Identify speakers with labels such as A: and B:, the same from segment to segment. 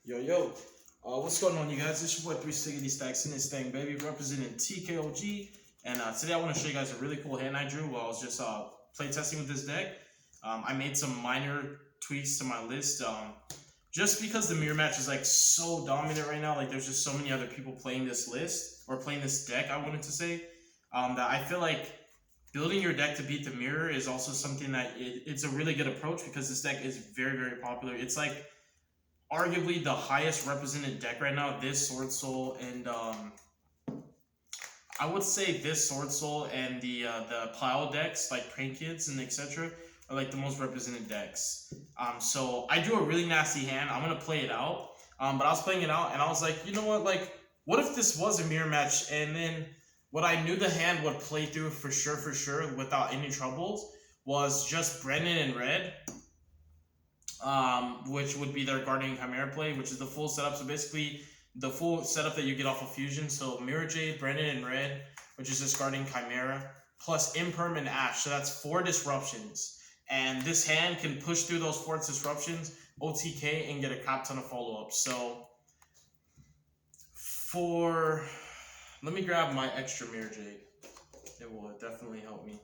A: Yo, yo. What's going on, you guys? It's your boy 360 Stacks in this thing, baby, representing TKOG. And today I want to show you guys a really cool hand I drew while I was just play testing with this deck. I made some minor tweaks to my list. Just because the mirror match is like so dominant right now, like there's just so many other people playing this list or playing this deck, I wanted to say, that I feel like building your deck to beat the mirror is also something that it's a really good approach because this deck is very, very popular. It's like arguably the highest represented deck right now. This Sword Soul and I would say this Sword Soul and the Plow decks like Prank Kids and etc. are like the most represented decks. So I drew a really nasty hand. I'm gonna play it out. But I was playing it out and I was like, you know what? Like, what if this was a mirror match? And then what I knew the hand would play through for sure, without any troubles, was just Brennan in red. Which would be their Guardian Chimera play, which is the full setup. So basically, the full setup that you get off of Fusion. So Mirror Jade, Brennan in red, which is just Guardian Chimera, plus Imperm and Ash. So that's 4 disruptions. And this hand can push through those 4 disruptions, OTK, and get a crap ton of follow-ups. So let me grab my extra Mirror Jade. It will definitely help me.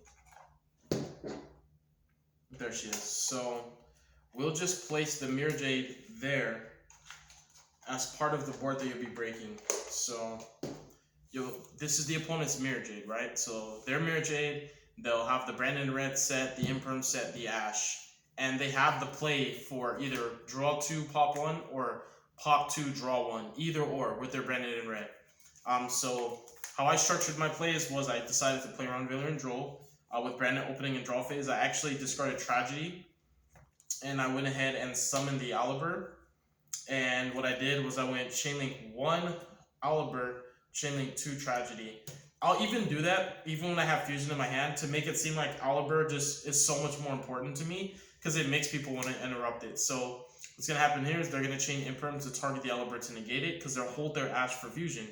A: There she is. So we'll just place the Mirror Jade there as part of the board that you'll be breaking. So this is the opponent's Mirror Jade, right? So their Mirror Jade, they'll have the Brandon Red set, the Imperm set, the Ash. And they have the play for either draw 2, pop 1, or pop 2, draw 1. Either or with their Brandon in red. So how I structured my plays was I decided to play around Veiler and Droll. With Brandon opening and draw phase, I actually discarded Tragedy. And I went ahead and summoned the Aliber. And what I did was I went Chainlink 1 Aliber, Chainlink 2 Tragedy. I'll even do that, even when I have Fusion in my hand, to make it seem like Aliber just is so much more important to me, because it makes people want to interrupt it. So what's going to happen here is they're going to chain Imperm to target the Aliber to negate it, because they'll hold their Ash for Fusion.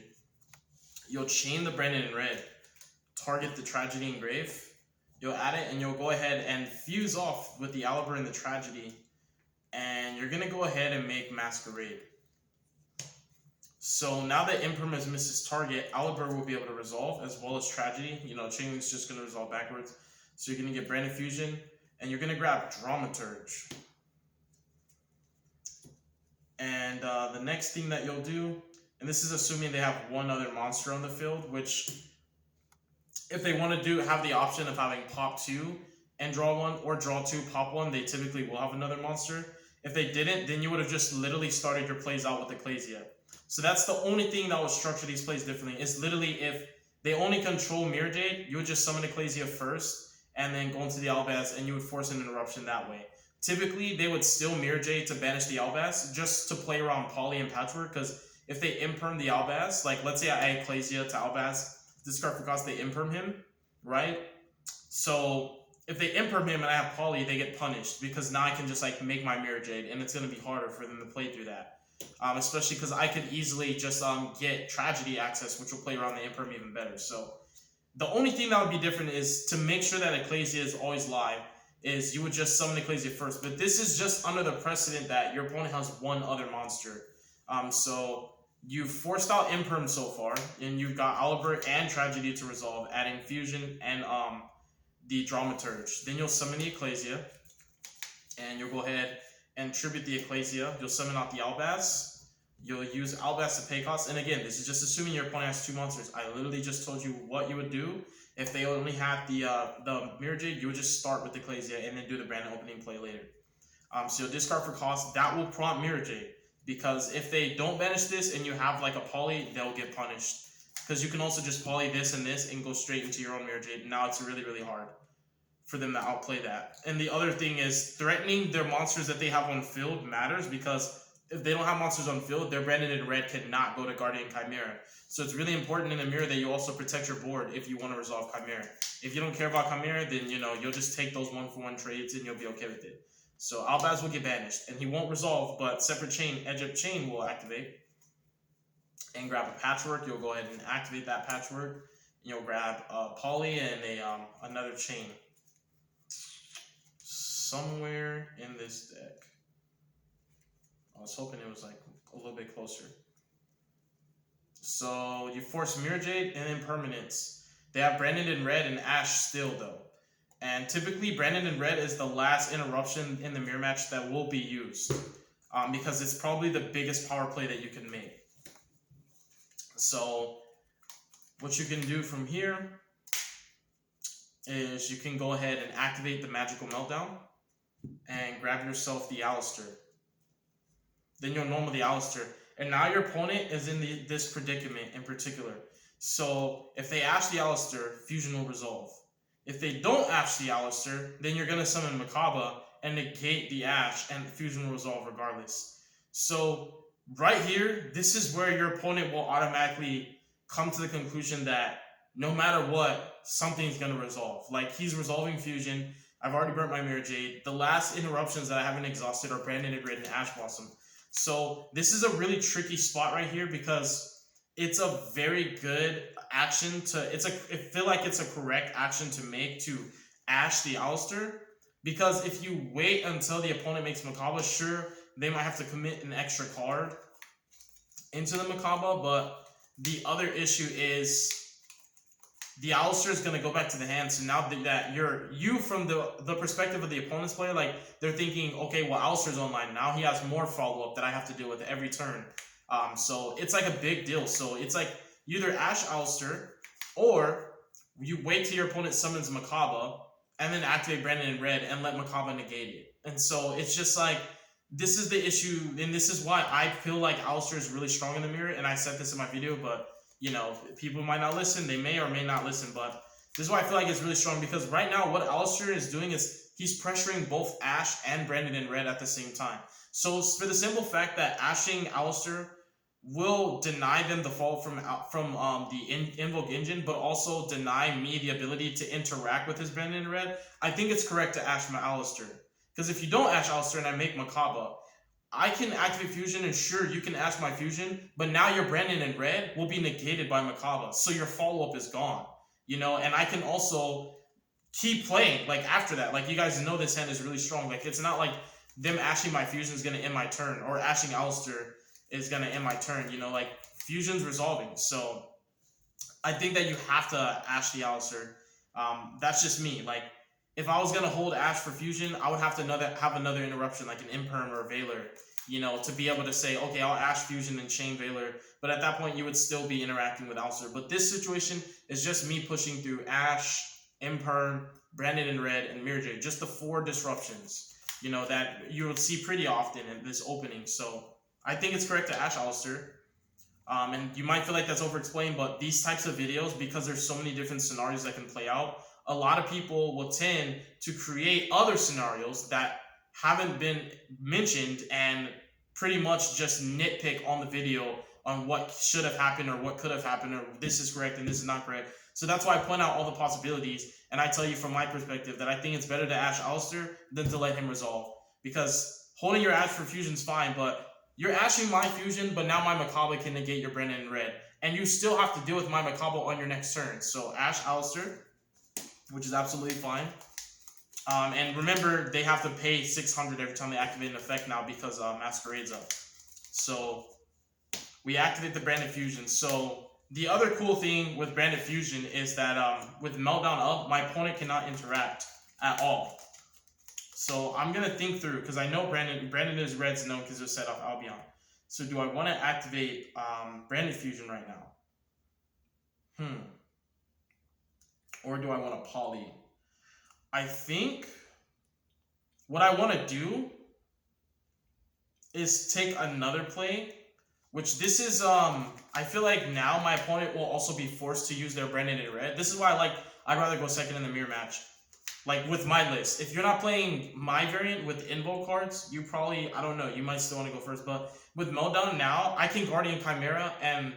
A: You'll chain the Brandon in red, target the Tragedy Engrave. You'll add it, and you'll go ahead and fuse off with the Aliber and the Tragedy. And you're going to go ahead and make Masquerade. So now that Imperm has missed his target, Aliber will be able to resolve, as well as Tragedy. You know, Chainlink's just going to resolve backwards. So you're going to get Brandon Fusion, and you're going to grab Dramaturge. And the next thing that you'll do, and this is assuming they have one other monster on the field, which, if they want to have the option of having pop 2 and draw 1, or draw 2, pop 1, they typically will have another monster. If they didn't, then you would have just literally started your plays out with Ecclesia. So that's the only thing that would structure these plays differently. Is literally if they only control Mirror Jade, you would just summon Ecclesia first, and then go into the Albaz, and you would force an interruption that way. Typically, they would still Mirror Jade to banish the Albaz, just to play around Poly and Patchwork, because if they Imperm the Albaz, like let's say I add Ecclesia to Albaz, discard for cost, they Imperm him, right? So if they Imperm him and I have Poly, they get punished, because now I can just like make my Mirror Jade, and it's going to be harder for them to play through that. Especially because I could easily just get Tragedy access, which will play around the Imperm even better. So the only thing that would be different is to make sure that Ecclesia is always live, is you would just summon Ecclesia first. But this is just under the precedent that your opponent has one other monster. So you've forced out Imperm so far, and you've got Aliber and Tragedy to resolve, adding Fusion and the Dramaturge. Then you'll summon the Ecclesia, and you'll go ahead and tribute the Ecclesia. You'll summon out the Albaz. You'll use Albaz to pay costs. And again, this is just assuming your opponent has 2 monsters. I literally just told you what you would do. If they only had the Mirror Jade, you would just start with the Ecclesia and then do the Brandon opening play later. So you'll discard for cost. That will prompt Mirror Jade, because if they don't banish this and you have like a Poly, they'll get punished. Because you can also just Poly this and go straight into your own Mirror Jade. Now it's really, really hard for them to outplay that. And the other thing is, threatening their monsters that they have on field matters, because if they don't have monsters on field, their Brandon in red cannot go to Guardian Chimera. So it's really important in a mirror that you also protect your board if you want to resolve Chimera. If you don't care about Chimera, then you'll just take those 1-for-1 trades and you'll be okay with it. So Albaz will get banished, and he won't resolve, but Separate Chain, Edge Up Chain will activate. And grab a Patchwork. You'll go ahead and activate that Patchwork. You'll grab a Poly and another Chain. Somewhere in this deck. I was hoping it was like a little bit closer. So you force Mirror Jade and Impermanence. They have Brandon in red and Ash still though. And typically Brandon in red is the last interruption in the mirror match that will be used. Because it's probably the biggest power play that you can make. So what you can do from here is you can go ahead and activate the Magical Meltdown and grab yourself the Alistair. Then you'll normal the Alistair. And now your opponent is in this predicament in particular. So if they Ash the Alistair, Fusion will resolve. If they don't Ash the Alistair, then you're going to summon Makaba and negate the Ash, and Fusion will resolve regardless. So right here, this is where your opponent will automatically come to the conclusion that no matter what, something's going to resolve. Like, he's resolving Fusion. I've already burnt my Mirror Jade. The last interruptions that I haven't exhausted are Brandon in red and Ash Blossom. So this is a really tricky spot right here because it's a very good action to, I feel like it's a correct action to make to Ash the Alistair, because if you wait until the opponent makes Makaba, sure, they might have to commit an extra card into the Makaba, but the other issue is the Alistair is going to go back to the hand. So now that you from the perspective of the opponent's player, like, they're thinking, okay, well, Alistair's online. Now he has more follow-up that I have to deal with every turn. So it's like a big deal. So it's like you either Ash Alistair or you wait till your opponent summons Makaba and then activate Brandon in red and let Makaba negate it. And so it's just like, this is the issue, and this is why I feel like Alistair is really strong in the mirror, and I said this in my video, but you know, people might not listen, they may or may not listen, but this is why I feel like it's really strong, because right now what Alistair is doing is he's pressuring both Ash and Brandon in red at the same time. So for the simple fact that Ashing Alistair will deny them the fall from the Invoked engine, but also deny me the ability to interact with his Brandon in red, I think it's correct to Ash my Alistair. Because if you don't Ash Alistair and I make Makaba, I can activate Fusion, and sure, you can Ash my Fusion, but now your Brandon in red will be negated by Makaba, so your follow-up is gone, you know, and I can also keep playing, like, after that. Like, you guys know this hand is really strong. Like, it's not like them Ashing my Fusion is going to end my turn, or Ashing Alistair is going to end my turn, you know, like, Fusion's resolving, so I think that you have to Ash the Alistair. That's just me. Like, if I was going to hold Ash for Fusion, I would have to have another interruption, like an Imperm or a Veiler, you know, to be able to say, okay, I'll Ash Fusion and chain Veiler. But at that point, you would still be interacting with Alistair. But this situation is just me pushing through Ash, Imperm, Brandon in red, and Mirror Jade. Just the 4 disruptions, you know, that you will see pretty often in this opening. So I think it's correct to Ash Alistair. And you might feel like that's over-explained, but these types of videos, because there's so many different scenarios that can play out, a lot of people will tend to create other scenarios that haven't been mentioned and pretty much just nitpick on the video on what should have happened or what could have happened, or this is correct and this is not correct. So that's why I point out all the possibilities, and I tell you from my perspective that I think it's better to Ash Alistair than to let him resolve. Because holding your Ash for Fusion is fine, but you're Ashing my Fusion, but now my Makaba can negate your Brandon in red. And you still have to deal with my Makaba on your next turn. So Ash Alistair, which is absolutely fine. And remember, they have to pay 600 every time they activate an effect now because Masquerade's up. So we activate the Branded Fusion. So the other cool thing with Branded Fusion is that with Meltdown up, my opponent cannot interact at all. So I'm going to think through, because I know Brandon is red's known because it's set off Albion. So do I want to activate Branded Fusion right now? Or do I want to poly? I think what I want to do is take another play, which this is, I feel like now my opponent will also be forced to use their Brandon in red. This is why I'd rather go second in the mirror match. Like with my list. If you're not playing my variant with Invo cards, you probably, I don't know, you might still want to go first. But with Meltdown now, I can Guardian Chimera, and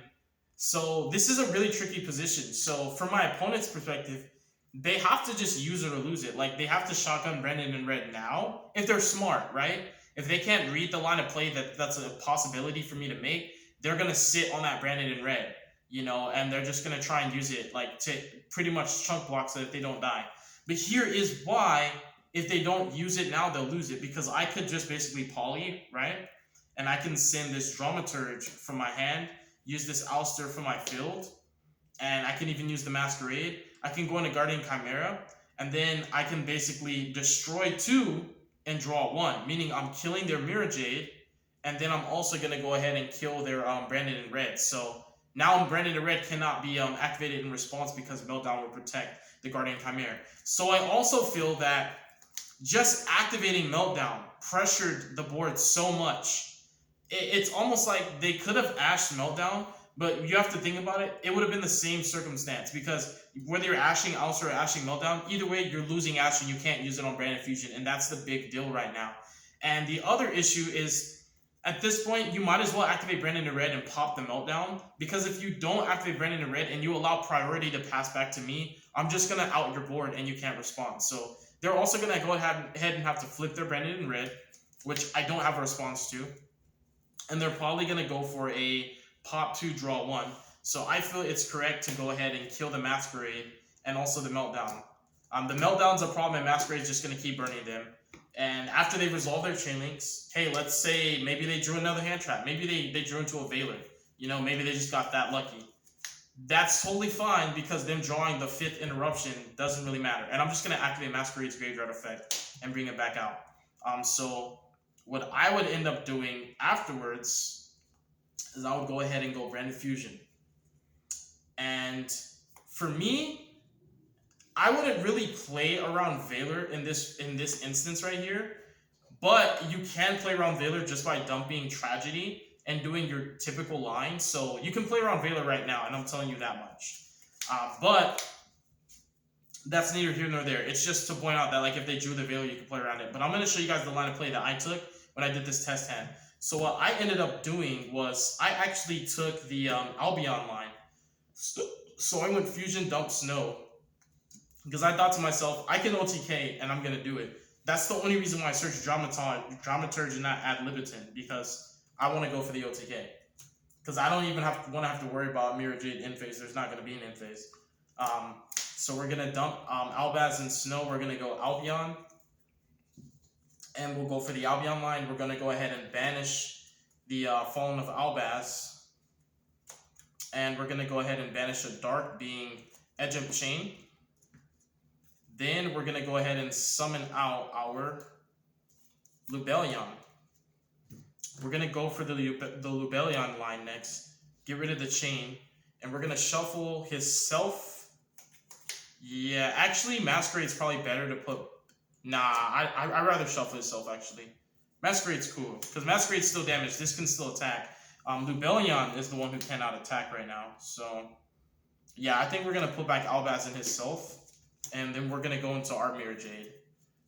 A: so this is a really tricky position. So from my opponent's perspective, they have to just use it or lose it. Like, they have to shotgun Brandon in red now, if they're smart, right? If they can't read the line of play that's a possibility for me to make, they're going to sit on that Brandon in red, you know, and they're just going to try and use it, like, to pretty much chunk block so that they don't die. But here is why, if they don't use it now, they'll lose it, because I could just basically poly, right? and I can send this Dramaturge from my hand, use this Ouster from my field, and I can even use the Masquerade. I can go into Guardian Chimera, and then I can basically destroy 2 and draw 1, meaning I'm killing their Mirror Jade, and then I'm also going to go ahead and kill their Branded in Red. So now Branded in Red cannot be activated in response because Meltdown will protect the Guardian Chimera. So I also feel that just activating Meltdown pressured the board so much. It's almost like they could have ashed Meltdown, but you have to think about it. It would have been the same circumstance because whether you're ashing Ouster or ashing Meltdown, either way, you're losing Ash and you can't use it on Branded Fusion, and that's the big deal right now. And the other issue is, at this point, you might as well activate Branded in Red and pop the Meltdown, because if you don't activate Branded in Red and you allow priority to pass back to me, I'm just going to out your board and you can't respond. So they're also going to go ahead and have to flip their Branded in Red, which I don't have a response to. And they're probably going to go for a pop 2, draw 1. So I feel it's correct to go ahead and kill the Masquerade and also the Meltdown. The Meltdown's a problem and Masquerade's just going to keep burning them. And after they resolve their chain links, hey, let's say maybe they drew another hand trap. Maybe they drew into a Veiler. You know, maybe they just got that lucky. That's totally fine because them drawing the 5th interruption doesn't really matter. And I'm just going to activate Masquerade's Graveyard effect and bring it back out. So what I would end up doing afterwards is I would go ahead and go Branded Fusion. And for me, I wouldn't really play around Veiler in this instance right here, but you can play around Veiler just by dumping Tragedy and doing your typical line. So you can play around Veiler right now, and I'm telling you that much. But that's neither here nor there. It's just to point out that like if they drew the Veiler, you can play around it. But I'm going to show you guys the line of play that I took when I did this test hand. So what I ended up doing was I actually took the Albion line. So I went Fusion, Dump, Snow. Because I thought to myself, I can OTK and I'm going to do it. That's the only reason why I searched Dramaturge and not Ad Libitum, because I want to go for the OTK. Because I don't even want to have to worry about Mirror Jade in phase. There's not going to be an in phase. So we're going to dump Albaz and Snow. We're going to go Albion. And we'll go for the Albion line. We're going to go ahead and banish the Fallen of Albaz. And we're going to go ahead and banish a Dark, being Edge of Chain. Then we're going to go ahead and summon out our Lubellion. We're going to go for the Lubellion line next. Get rid of the chain. And we're going to shuffle his self. Yeah, actually, Masquerade's probably better to put... Nah, I'd rather shuffle his self, actually. Masquerade's cool, because Masquerade's still damaged. This can still attack. Lubellion is the one who cannot attack right now. So, yeah, I think we're going to put back Albaz in his self. And then we're going to go into our Mirror Jade.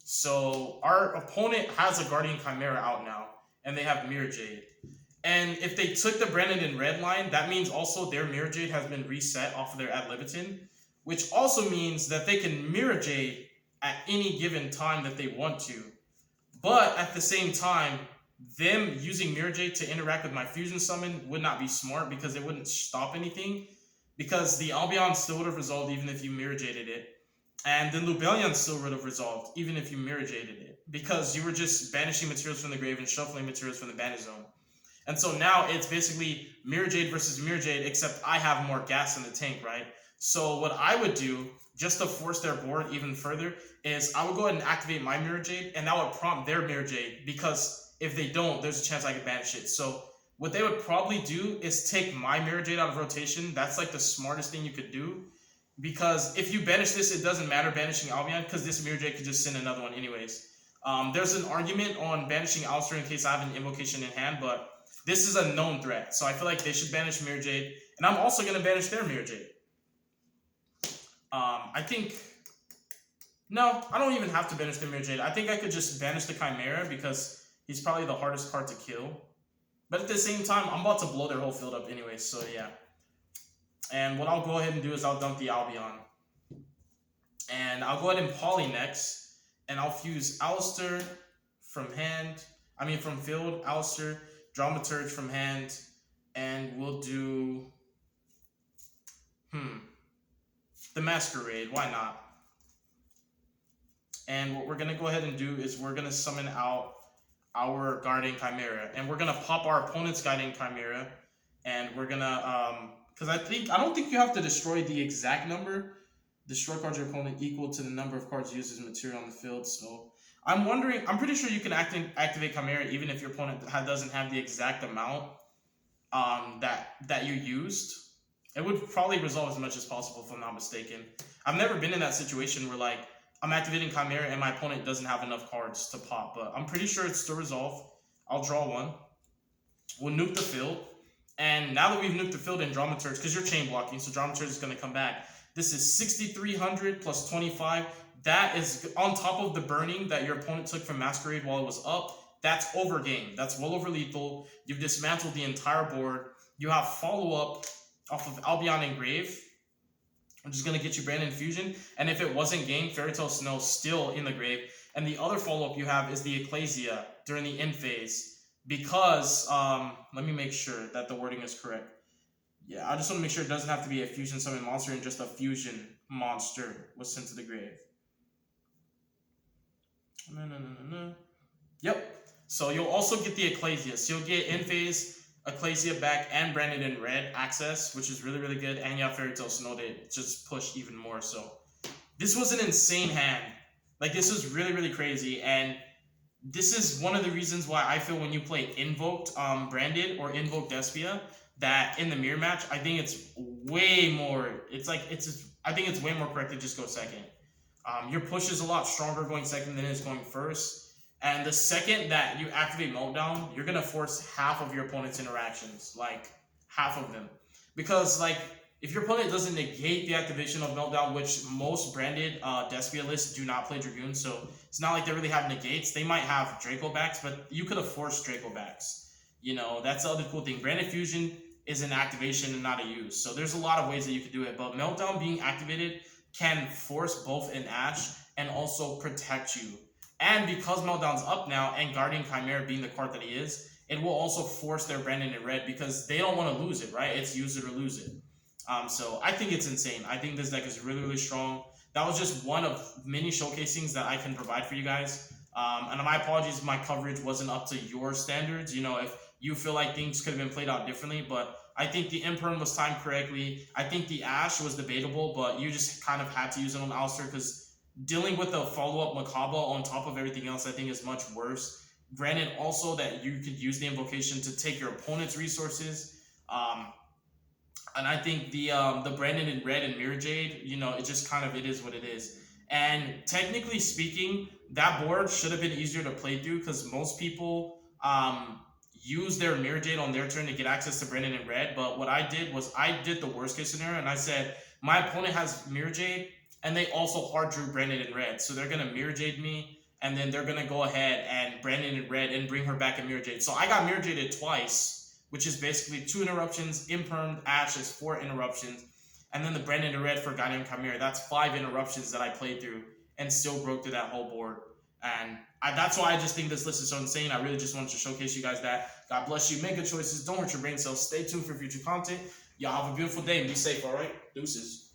A: So our opponent has a Guardian Chimera out now. And they have Mirror Jade. And if they took the Branded in Red line, that means also their Mirror Jade has been reset off of their Ad Libitum. Which also means that they can Mirror Jade at any given time that they want to. But at the same time, them using Mirror Jade to interact with my Fusion Summon would not be smart because it wouldn't stop anything. Because the Albion still would have resolved even if you Mirror Jaded it. And then Lubellion still would have resolved, even if you Mirror Jaded it. Because you were just banishing materials from the grave and shuffling materials from the banish zone. And so now it's basically Mirror Jade versus Mirror Jade, except I have more gas in the tank, right? So what I would do, just to force their board even further, is I would go ahead and activate my Mirror Jade, and that would prompt their Mirror Jade, because if they don't, there's a chance I could banish it. So what they would probably do is take my Mirror Jade out of rotation. That's like the smartest thing you could do. Because if you banish this, it doesn't matter banishing Albion, because this Mirror Jade could just send another one anyways. There's an argument on banishing Ouster in case I have an invocation in hand, but this is a known threat. So I feel like they should banish Mirror Jade. And I'm also going to banish their Mirror Jade. I think... No, I don't even have to banish the Mirror Jade. I think I could just banish the Chimera because he's probably the hardest card to kill. But at the same time, I'm about to blow their whole field up anyway, so yeah. And what I'll go ahead and do is I'll dump the Albion. And I'll go ahead and Poly next. And I'll fuse Ouster from field, Ouster, Dramaturge from hand. And we'll do... the Masquerade, why not? And what we're going to go ahead and do is we're going to summon out our Guardian Chimera, and we're gonna pop our opponent's Guardian Chimera, and we're gonna because I don't think you have to destroy the exact number. Destroy cards of your opponent equal to the number of cards used as material on the field. So I'm wondering, I'm pretty sure you can activate Chimera even if your opponent doesn't have the exact amount that you used. It would probably resolve as much as possible if I'm not mistaken. I've never been in that situation where like I'm activating Chimera and my opponent doesn't have enough cards to pop, but I'm pretty sure it's to resolve. I'll draw one. We'll nuke the field. And now that we've nuked the field and dramaturge, because you're chain blocking, so dramaturge is going to come back. This is 6,300 plus 25. That is on top of the burning that your opponent took from Masquerade while it was up. That's over game. That's well over lethal. You've dismantled the entire board. You have follow-up off of Albion Engrave, which is going to get you Branded Infusion. And if it wasn't game, Fairy Tale Snow still in the grave. And the other follow-up you have is the Ecclesia during the end phase. Because, let me make sure that the wording is correct. Yeah, I just want to make sure it doesn't have to be a fusion summon monster and just a fusion monster was sent to the grave. Yep. So you'll also get the Ecclesia. So you'll get end phase, Ecclesia back, and Branded in Red access, which is really, really good. And you have Fairy Tale Snow to just push even more. So this was an insane hand. Like, this was really, really crazy. And this is one of the reasons why I feel when you play Invoked Branded or Invoked DESPIA, that in the mirror match, I think it's way more, I think it's way more correct to just go second. Your push is a lot stronger going second than it is going first. And the second that you activate Meltdown, you're going to force half of your opponent's interactions, like half of them. Because like, if your opponent doesn't negate the activation of Meltdown, which most branded Despia lists do not play Dragoon, so it's not like they really have negates. They might have Draco backs, but you could have forced Draco backs. You know, that's the other cool thing. Branded Fusion is an activation and not a use. So there's a lot of ways that you could do it, but Meltdown being activated can force both an Ash and also protect you. And because Meltdown's up now and Guardian Chimera being the card that he is, it will also force their Branded in Red because they don't want to lose it, right? It's use it or lose it. So I think it's insane. I think this deck is really, really strong. That was just one of many showcasings that I can provide for you guys. And my apologies if my coverage wasn't up to your standards. You know, if you feel like things could have been played out differently, but I think the Imperm was timed correctly. I think the Ash was debatable, but you just kind of had to use it on Alistair because dealing with the follow-up Macabre on top of everything else, I think is much worse. Granted also that you could use the invocation to take your opponent's resources. And I think the Branded in Red and Mirror Jade, you know, it just kind of, it is what it is. And technically speaking, that board should have been easier to play through because most people use their Mirror Jade on their turn to get access to Branded in Red. But what I did was I did the worst case scenario and I said, my opponent has Mirror Jade and they also hard drew Branded in Red. So they're going to Mirror Jade me and then they're going to go ahead and Branded in Red and bring her back in Mirror Jade. So I got Mirror Jaded twice, which is basically 2 interruptions. Impermed Ash is 4 interruptions. And then the Branded in Red for Guardian Chimera. That's 5 interruptions that I played through and still broke through that whole board. And that's why I just think this list is so insane. I really just wanted to showcase you guys that. God bless you. Make good choices. Don't hurt your brain cells. Stay tuned for future content. Y'all have a beautiful day and be safe, all right? Deuces.